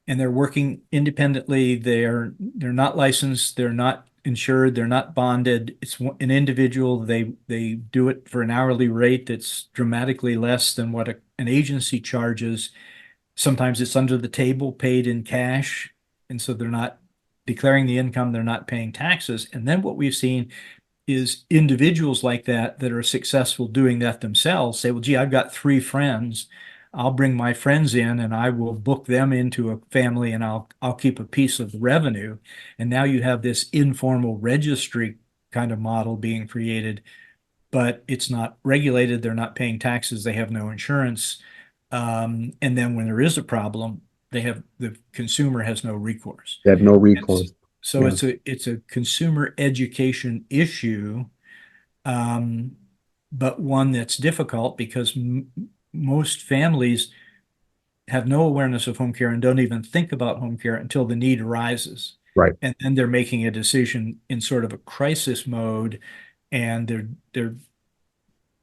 [SPEAKER 3] And they're working independently. They're not licensed. They're not insured. They're not bonded. It's an individual. They do it for an hourly rate that's dramatically less than what an agency charges. Sometimes it's under the table, paid in cash. And so they're not declaring the income. They're not paying taxes. And then what we've seen is individuals like that are successful doing that themselves say, well, gee, I've got 3 friends. I'll bring my friends in and I will book them into a family and I'll keep a piece of the revenue. And now you have this informal registry kind of model being created, but it's not regulated. They're not paying taxes. They have no insurance. And then when there is a problem, the consumer has no recourse.
[SPEAKER 4] They have no
[SPEAKER 3] And
[SPEAKER 4] recourse.
[SPEAKER 3] so
[SPEAKER 4] Yeah.
[SPEAKER 3] it's a consumer education issue, but one that's difficult because most families have no awareness of home care and don't even think about home care until the need arises.
[SPEAKER 4] Right.
[SPEAKER 3] And then they're making a decision in sort of a crisis mode, and they're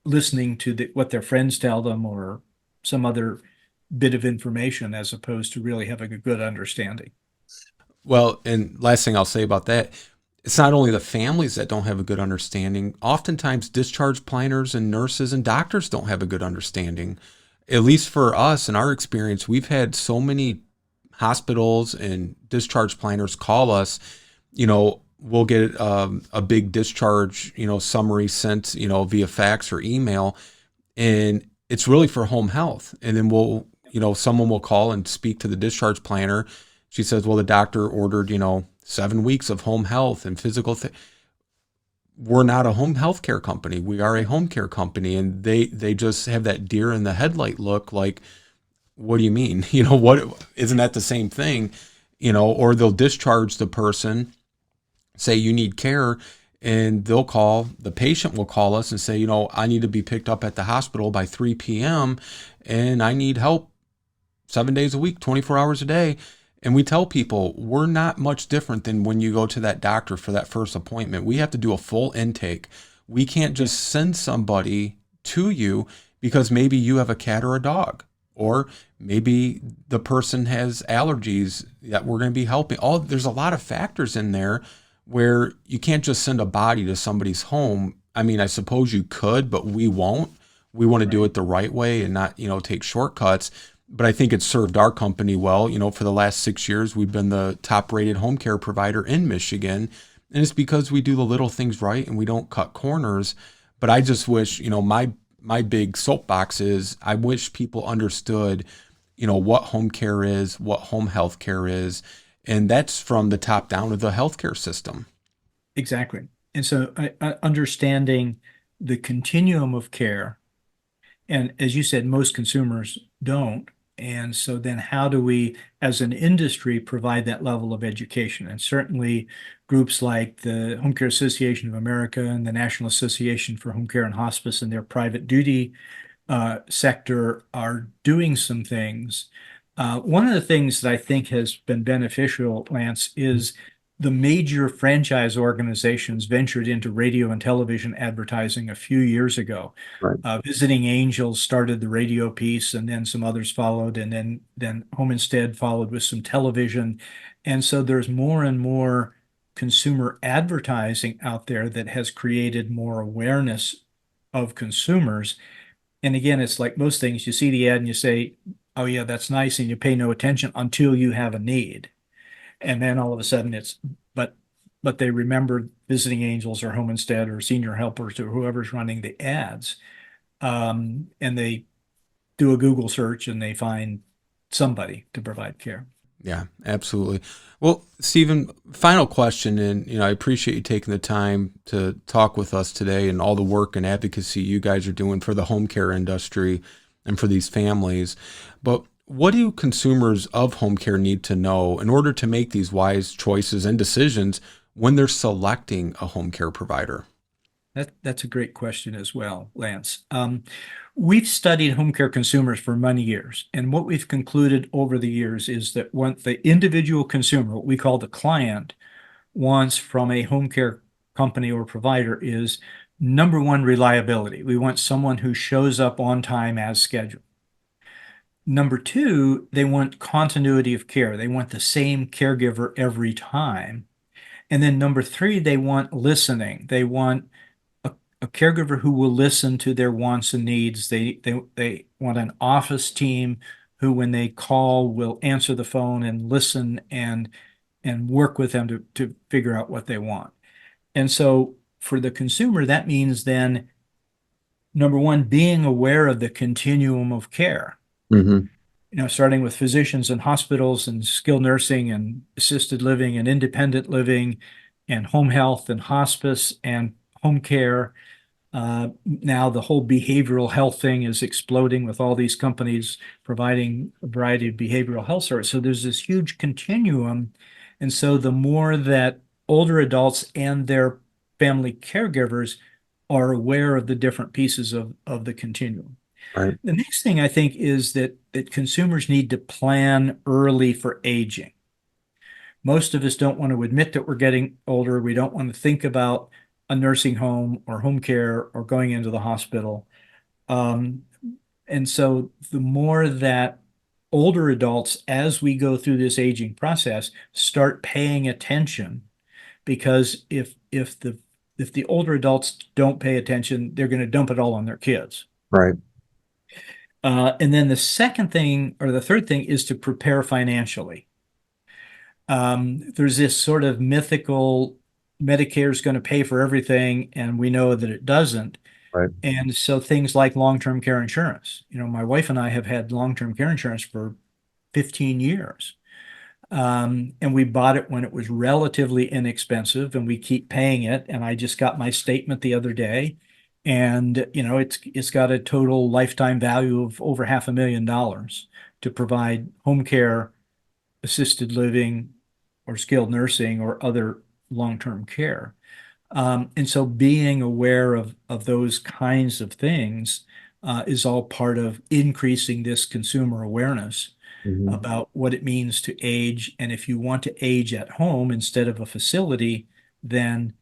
[SPEAKER 3] listening to what their friends tell them or some other bit of information as opposed to really having a good understanding.
[SPEAKER 2] Well, and last thing I'll say about that, it's not only the families that don't have a good understanding. Oftentimes, discharge planners and nurses and doctors don't have a good understanding. At least for us, in our experience, we've had so many hospitals and discharge planners call us. We'll get a big discharge, summary sent, via fax or email, and it's really for home health. And then someone will call and speak to the discharge planner. She says, well, the doctor ordered, 7 weeks of home health and physical. We're not a home health care company. We are a home care company. And they just have that deer in the headlight look like, what do you mean? What isn't that the same thing? Or they'll discharge the person, say you need care, and the patient will call us and say, I need to be picked up at the hospital by 3 p.m. and I need help 7 days a week, 24 hours a day. And we tell people we're not much different than when you go to that doctor for that first appointment. We have to do a full intake. We can't just send somebody to you because maybe you have a cat or a dog, or maybe the person has allergies that we're going to be helping. There's a lot of factors in there where you can't just send a body to somebody's home. I mean, I suppose you could, but we won't. We want to do it the right way and not, take shortcuts. But I think it's served our company well. For the last 6 years, we've been the top-rated home care provider in Michigan. And it's because we do the little things right and we don't cut corners. But I just wish, my big soapbox is I wish people understood, what home care is, what home health care is. And that's from the top down of the healthcare system.
[SPEAKER 3] Exactly. And so understanding the continuum of care, and as you said, most consumers don't. And so then how do we, as an industry, provide that level of education? And certainly groups like the Home Care Association of America and the National Association for Home Care and Hospice and their private duty sector are doing some things. One of the things that I think has been beneficial, Lance, is the major franchise organizations ventured into radio and television advertising a few years ago.
[SPEAKER 4] Right.
[SPEAKER 3] Visiting Angels started the radio piece, and then some others followed, and then Home Instead followed with some television. And so there's more and more consumer advertising out there that has created more awareness of consumers. And again, it's like most things, you see the ad and you say, oh yeah, that's nice, and you pay no attention until you have a need. And then all of a sudden but they remember Visiting Angels or Home Instead or Senior Helpers or whoever's running the ads. And they do a Google search and they find somebody to provide care.
[SPEAKER 2] Yeah, absolutely. Well, Stephen, final question, and I appreciate you taking the time to talk with us today and all the work and advocacy you guys are doing for the home care industry and for these families. But what do consumers of home care need to know in order to make these wise choices and decisions when they're selecting a home care provider?
[SPEAKER 3] That's a great question as well, Lance. We've studied home care consumers for many years, and what we've concluded over the years is that what the individual consumer, what we call the client, wants from a home care company or provider is, number one, reliability. We want someone who shows up on time as scheduled. Number two, they want continuity of care. They want the same caregiver every time. And then number three, they want listening. They want a caregiver who will listen to their wants and needs. They want an office team who, when they call, will answer the phone and listen and work with them to figure out what they want. And so for the consumer, that means then, number one, being aware of the continuum of care.
[SPEAKER 4] Mm-hmm.
[SPEAKER 3] Starting with physicians and hospitals and skilled nursing and assisted living and independent living and home health and hospice and home care. Now the whole behavioral health thing is exploding with all these companies providing a variety of behavioral health services. So there's this huge continuum. And so the more that older adults and their family caregivers are aware of the different pieces of the continuum.
[SPEAKER 2] Right.
[SPEAKER 3] The next thing I think is that consumers need to plan early for aging. Most of us don't want to admit that we're getting older. We don't want to think about a nursing home or home care or going into the hospital. And so the more that older adults, as we go through this aging process, start paying attention, because if the older adults don't pay attention, they're going to dump it all on their kids.
[SPEAKER 2] Right.
[SPEAKER 3] And then the second thing, or the third thing, is to prepare financially. There's this sort of mythical Medicare is going to pay for everything, and we know that it doesn't.
[SPEAKER 2] Right.
[SPEAKER 3] And so things like long-term care insurance. My wife and I have had long-term care insurance for 15 years. And we bought it when it was relatively inexpensive, and we keep paying it. And I just got my statement the other day, and it's got a total lifetime value of over $500,000 to provide home care, assisted living, or skilled nursing, or other long-term care. And so being aware of those kinds of things is all part of increasing this consumer awareness about what it means to age. And if you want to age at home instead of a facility, then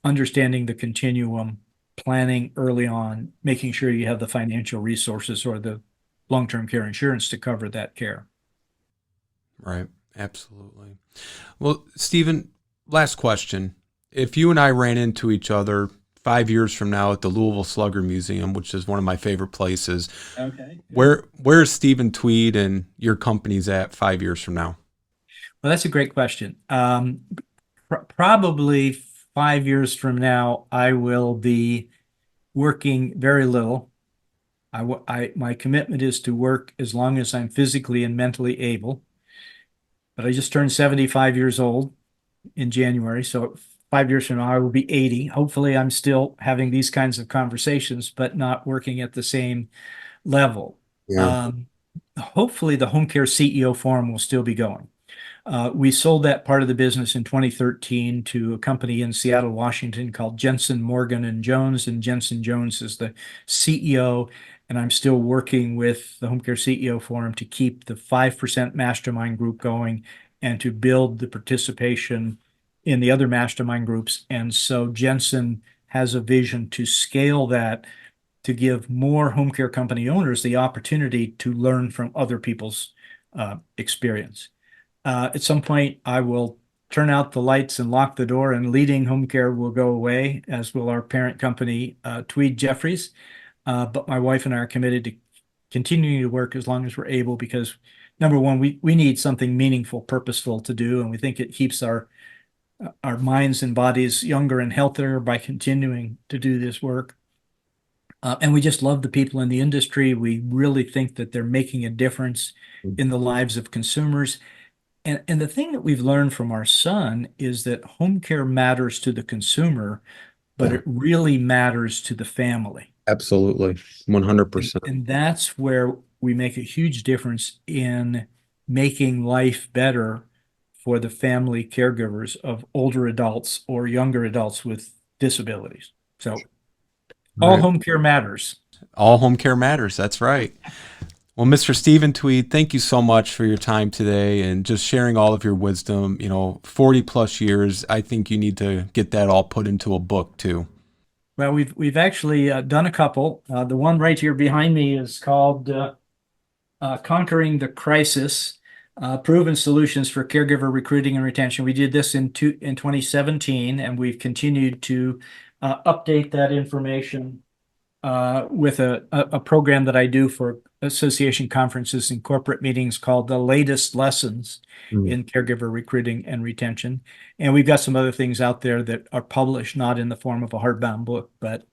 [SPEAKER 3] understanding the continuum, planning early on, making sure you have the financial resources or the long-term care insurance to cover that care.
[SPEAKER 2] Right. Absolutely. Well, Stephen, last question. If you and I ran into each other 5 years from now at the Louisville Slugger Museum, which is one of my favorite places,
[SPEAKER 3] okay,
[SPEAKER 2] where's Stephen Tweed and your company's at 5 years from now?
[SPEAKER 3] Well, that's a great question. Probably 5 years from now, I will be working very little. My commitment is to work as long as I'm physically and mentally able. But I just turned 75 years old in January, so 5 years from now, I will be 80. Hopefully, I'm still having these kinds of conversations, but not working at the same level.
[SPEAKER 2] Yeah.
[SPEAKER 3] Hopefully, the home care CEO forum will still be going. We sold that part of the business in 2013 to a company in Seattle, Washington called Jensen, Morgan and Jones, and Jensen Jones is the CEO. And I'm still working with the Home Care CEO Forum to keep the 5% mastermind group going and to build the participation in the other mastermind groups. And so Jensen has a vision to scale that, to give more home care company owners the opportunity to learn from other people's experience. At some point, I will turn out the lights and lock the door, and leading home care will go away, as will our parent company, Tweed Jeffries. But my wife and I are committed to continuing to work as long as we're able, because number one, we need something meaningful, purposeful to do, and we think it keeps our minds and bodies younger and healthier by continuing to do this work. And we just love the people in the industry. We really think that they're making a difference in the lives of consumers. And the thing that we've learned from our son is that home care matters to the consumer, but it really matters to the family.
[SPEAKER 2] Absolutely. 100%.
[SPEAKER 3] And that's where we make a huge difference in making life better for the family caregivers of older adults or younger adults with disabilities. So all home care matters.
[SPEAKER 2] All home care matters. That's right. Well, Mr. Stephen Tweed, thank you so much for your time today and just sharing all of your wisdom. 40 plus years. I think you need to get that all put into a book too.
[SPEAKER 3] Well, we've actually done a couple. The one right here behind me is called Conquering the Crisis, Proven Solutions for Caregiver Recruiting and Retention. We did this in 2017, and we've continued to update that information with a program that I do for association conferences and corporate meetings called The Latest Lessons in Caregiver Recruiting and Retention. And we've got some other things out there that are published, not in the form of a hardbound book, but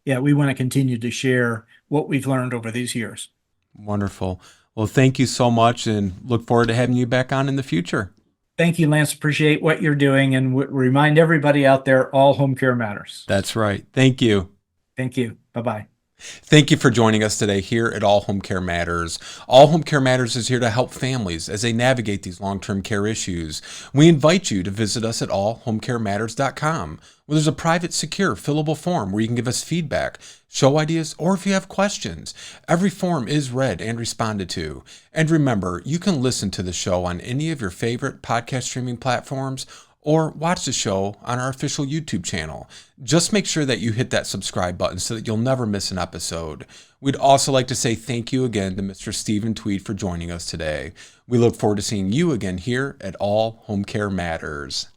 [SPEAKER 3] yeah, we want to continue to share what we've learned over these years.
[SPEAKER 2] Wonderful. Well, thank you so much, and look forward to having you back on in the future.
[SPEAKER 3] Thank you, Lance. Appreciate what you're doing, and remind everybody out there, all home care matters.
[SPEAKER 2] That's right. Thank you.
[SPEAKER 3] Thank you. Bye-bye.
[SPEAKER 2] Thank you for joining us today here at All Home Care Matters. All Home Care Matters is here to help families as they navigate these long-term care issues. We invite you to visit us at allhomecarematters.com, where there's a private, secure, fillable form where you can give us feedback, show ideas, or if you have questions. Every form is read and responded to. And remember, you can listen to the show on any of your favorite podcast streaming platforms or watch the show on our official YouTube channel. Just make sure that you hit that subscribe button so that you'll never miss an episode. We'd also like to say thank you again to Mr. Stephen Tweed for joining us today. We look forward to seeing you again here at All Home Care Matters.